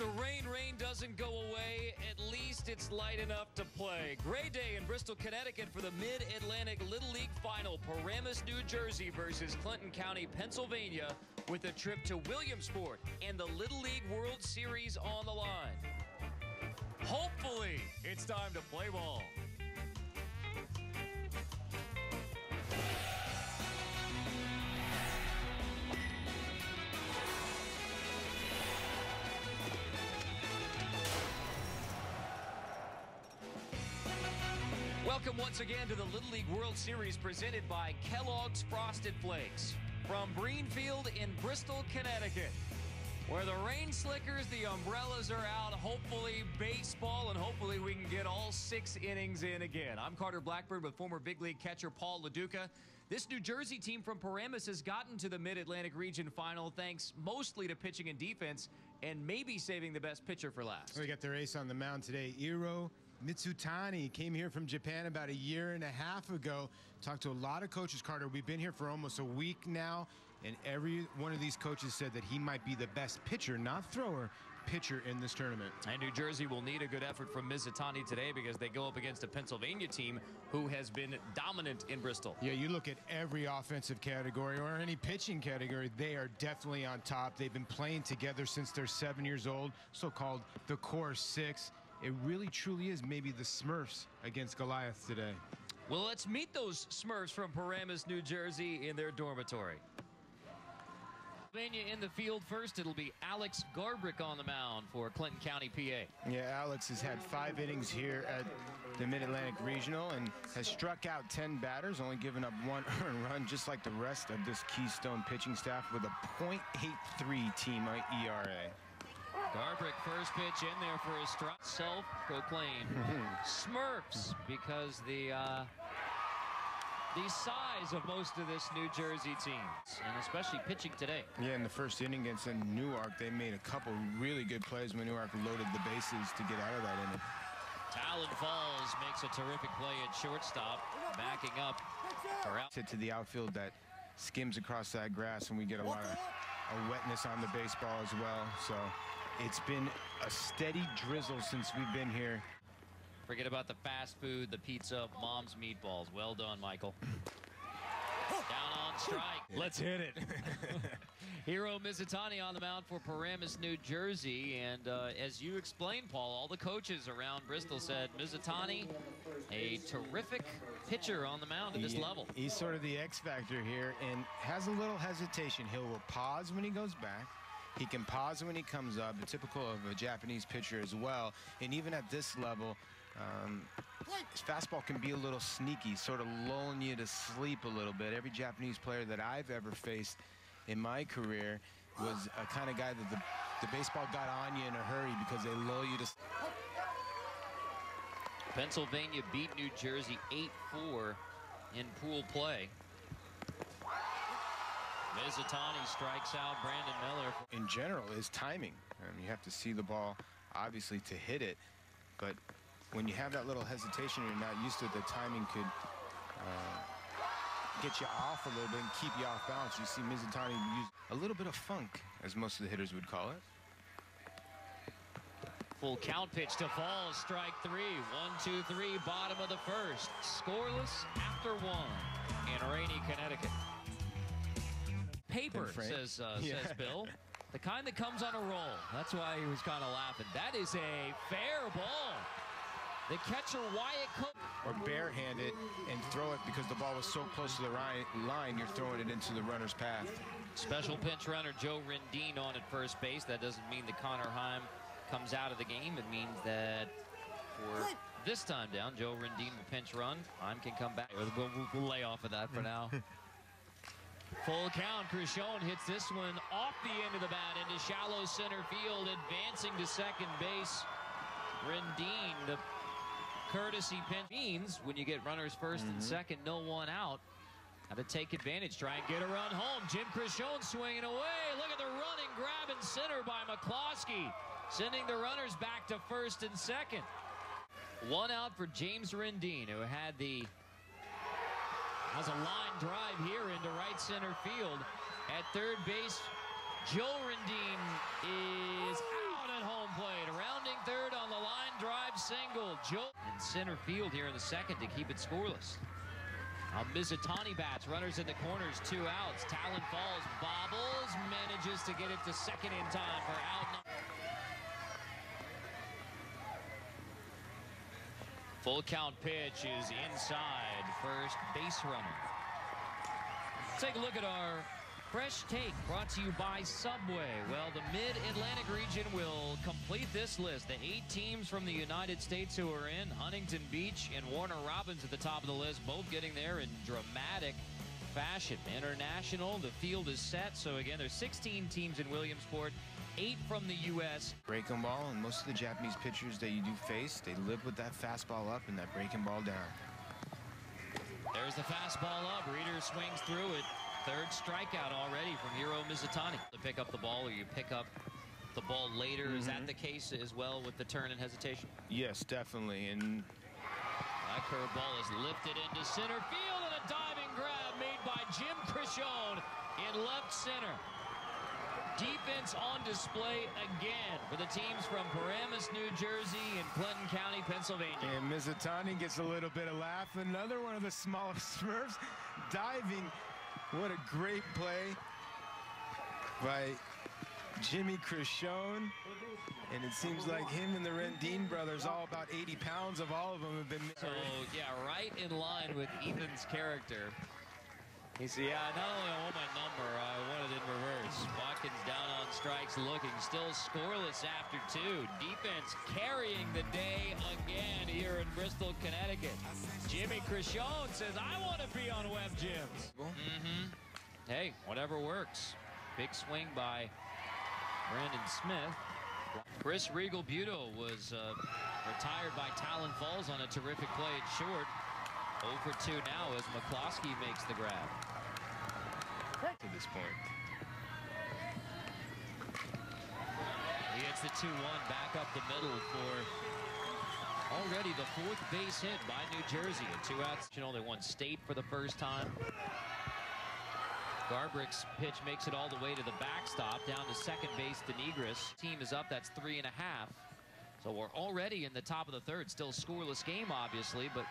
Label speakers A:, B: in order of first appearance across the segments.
A: the rain doesn't go away, at least it's light enough to play. Gray day in Bristol, Connecticut for the Mid-Atlantic Little League Final. Paramus, New Jersey versus Clinton County, Pennsylvania, with a trip to Williamsport and the Little League World Series on the line. Hopefully, it's time to play ball. Welcome once again to the Little League World Series presented by Kellogg's Frosted Flakes from Greenfield in Bristol, Connecticut, where the rain slickers, the umbrellas are out, hopefully baseball, and hopefully we can get all 6 innings in again. I'm Carter Blackburn with former big league catcher Paul LaDuca. This New Jersey team from Paramus has gotten to the Mid-Atlantic Region Final thanks mostly to pitching and defense and maybe saving the best pitcher for last.
B: We got their ace on the mound today, Iro Mitsutani. Came here from Japan about a year and a half ago. Talked to a lot of coaches, Carter. We've been here for almost a week now, and every one of these coaches said that he might be the best pitcher, not thrower, pitcher in this tournament.
A: And New Jersey will need a good effort from Mizutani today because they go up against a Pennsylvania team who has been dominant in Bristol.
B: Yeah, you look at every offensive category or any pitching category, they are definitely on top. They've been playing together since they're 7 years old, so-called the Core 6. It really truly is maybe the Smurfs against Goliath today.
A: Well, let's meet those Smurfs from Paramus, New Jersey in their dormitory. In the field first, it'll be Alex Garbrick on the mound for Clinton County, PA.
B: Yeah, Alex has had 5 innings here at the Mid-Atlantic Regional and has struck out 10 batters, only given up 1 earned run, just like the rest of this Keystone pitching staff with a .83 team ERA.
A: Garbrick first pitch in there for a strike. Self-proclaimed Smurfs because the size of most of this New Jersey team, and especially pitching today.
B: Yeah, in the first inning against Newark, they made a couple really good plays when Newark loaded the bases to get out of that inning.
A: Talon Falls makes a terrific play at shortstop, backing up.
B: Hit to the outfield that skims across that grass, and we get a lot of wetness on the baseball as well. So it's been a steady drizzle since we've been here.
A: Forget about the fast food, the pizza, mom's meatballs. Well done, Michael. Down on strike. Let's hit it. Iro Mizutani on the mound for Paramus, New Jersey. And as you explained, Paul, all the coaches around Bristol said Mizutani, a terrific pitcher on the mound at this level.
B: He's sort of the X factor here and has a little hesitation. He will pause when he goes back. He can pause when he comes up, typical of a Japanese pitcher as well. And even at this level, his fastball can be a little sneaky, sort of lulling you to sleep a little bit. Every Japanese player that I've ever faced in my career was a kind of guy that the baseball got on you in a hurry because they lull you to sleep.
A: Pennsylvania beat New Jersey 8-4 in pool play. Mizutani strikes out Brandon Miller.
B: In general, is timing. You have to see the ball, obviously, to hit it. But when you have that little hesitation, you're not used to it, the timing could get you off a little bit and keep you off balance. You see Mizutani use a little bit of funk, as most of the hitters would call it.
A: Full count pitch to Falls, strike 3. 1-2-3, bottom of the first. Scoreless after 1 in rainy Connecticut. Paper, says Bill. The kind that comes on a roll. That's why he was kind of laughing. That is a fair ball. The catcher, Wyatt Cook.
B: Or barehand it and throw it because the ball was so close to the line, you're throwing it into the runner's path.
A: Special pinch runner Joe Rendine on at first base. That doesn't mean that Connor Heim comes out of the game. It means that for this time down, Joe Rendine will pinch run. Heim can come back. We'll lay off of that for now. Full count. Krishon hits this one off the end of the bat into shallow center field, advancing to second base. Rendine, the courtesy pinch means when you get runners first and second, no one out. Got to take advantage, try and get a run home. Jim Krishon swinging away. Look at the running grab in center by McCloskey, sending the runners back to first and second. 1 out for James Rendine, who has a line drive here into right center field. At third base, Joe Rendine is out. At home plate, rounding third on the line drive single. Joe in center field here in the second to keep it scoreless. Now Mizutani bats, runners in the corners, 2 outs. Talon Falls bobbles, manages to get it to second in time for out. Full count pitch is inside, first base runner. Take a look at our Fresh Take, brought to you by Subway. Well, the Mid-Atlantic region will complete this list. The 8 teams from the United States who are in. Huntington Beach and Warner Robins at the top of the list, both getting there in dramatic fashion. International, the field is set. So again, there's 16 teams in Williamsport, 8 from the U.S.
B: Breaking ball, and most of the Japanese pitchers that you do face, they live with that fastball up and that breaking ball down.
A: There's the fastball up. Reader swings through it. Third strikeout already from Hiro Mizutani. To pick up the ball, or you pick up the ball later. Is that the case as well with the turn and hesitation?
B: Yes, definitely. And
A: that curveball is lifted into center field, and a diving grab made by Jim Crichon in left center. Defense on display again for the teams from Paramus, New Jersey, and Clinton County, Pennsylvania.
B: And Mizutani gets a little bit of laugh. Another one of the smallest Smurfs diving. What a great play by Jimmy Crichon. And it seems like him and the Rendine brothers, all about 80 pounds of all of them, have been...
A: So, yeah, right in line with Ethan's character. He said, yeah, not only I want my number, I want it in reverse. Watkins down on strikes, looking still scoreless after 2. Defense carrying the day again here in Bristol, Connecticut. Jimmy Crichon says, I want to be on Web Gyms. Hey, whatever works. Big swing by Brandon Smith. Chris Regal Buto was retired by Talon Falls on a terrific play at short. 0 for 2 now as McCloskey makes the grab.
B: To this point.
A: He hits the 2-1 back up the middle for already the 4th base hit by New Jersey. A 2 outs. They won state for the first time. Garbrick's pitch makes it all the way to the backstop, down to second base. Denigris team is up. That's 3.5. So we're already in the top of the third. Still scoreless game, obviously, but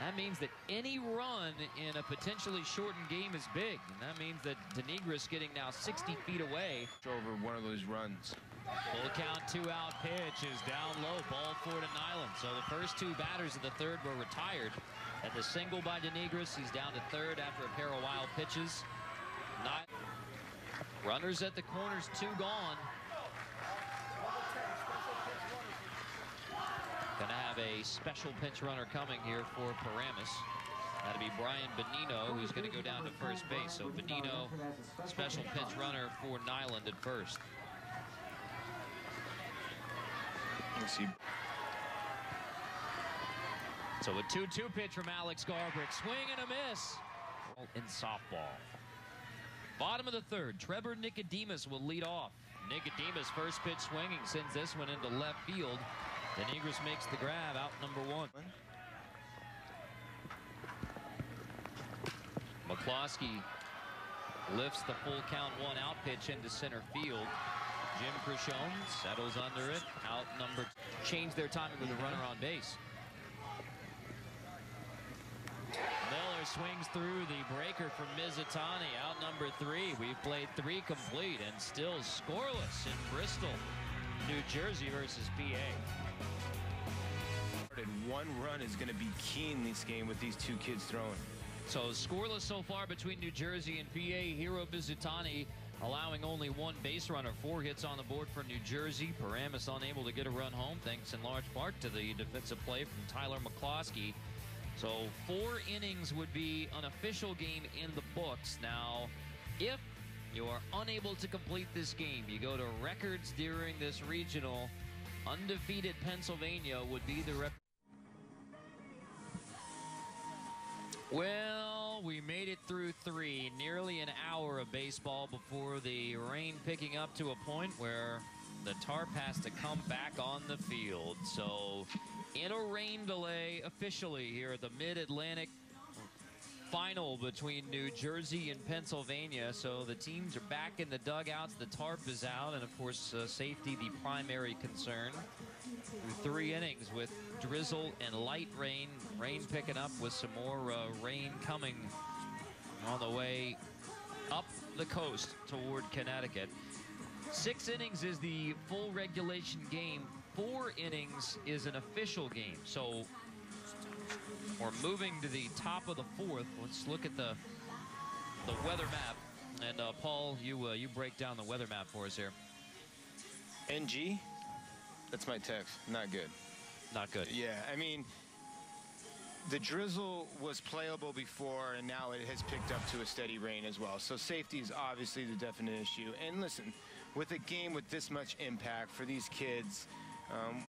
A: that means that any run in a potentially shortened game is big. And that means that Denigris getting now 60 feet away.
B: Over one of those runs.
A: Full count, 2-out pitch is down low. Ball 4 to Nyland. So the first 2 batters of the third were retired. And the single by Denigris, he's down to third after a pair of wild pitches. Runners at the corners, 2 gone. Gonna have a special pinch runner coming here for Paramus. That'll be Brian Benino, who's going to go down to first base. So Benino, special pinch runner for Nyland at first.
B: Let's see.
A: So a 2-2 pitch from Alex Garbrick. Swing and a miss in softball. Bottom of the third, Trevor Nicodemus will lead off. Nicodemus, first pitch swinging, sends this one into left field. Denigris makes the grab, out number 1. McCloskey lifts the full count 1-out pitch into center field. Jim Crichon settles under it, out number 2. Change their timing with a runner on base. Miller swings through the breaker from Mizutani, out number 3. We've played 3 complete and still scoreless in Bristol, New Jersey versus PA.
B: And 1 run is going to be key in this game with these 2 kids throwing.
A: So scoreless so far between New Jersey and PA. Hiro Mizutani allowing only 1 base runner. 4 hits on the board for New Jersey. Paramus unable to get a run home, thanks in large part to the defensive play from Tyler McCloskey. So 4 innings would be an official game in the books. Now, if you are unable to complete this game, you go to records during this regional. Undefeated Pennsylvania would be the Well, we made it through 3, nearly an hour of baseball before the rain picking up to a point where the tarp has to come back on the field. So in a rain delay officially here at the Mid-Atlantic final between New Jersey and Pennsylvania. So the teams are back in the dugouts. The tarp is out, and of course safety the primary concern. Through 3 innings with drizzle and light rain. Rain picking up with some more rain coming on the way up the coast toward Connecticut. 6 innings is the full regulation game. 4 innings is an official game. So we're moving to the top of the 4th. Let's look at the weather map. And Paul, you break down the weather map for us here.
B: NG, that's my text. Not good.
A: Not good.
B: Yeah, I mean, the drizzle was playable before, and now it has picked up to a steady rain as well. So safety is obviously the definite issue. And listen, with a game with this much impact for these kids,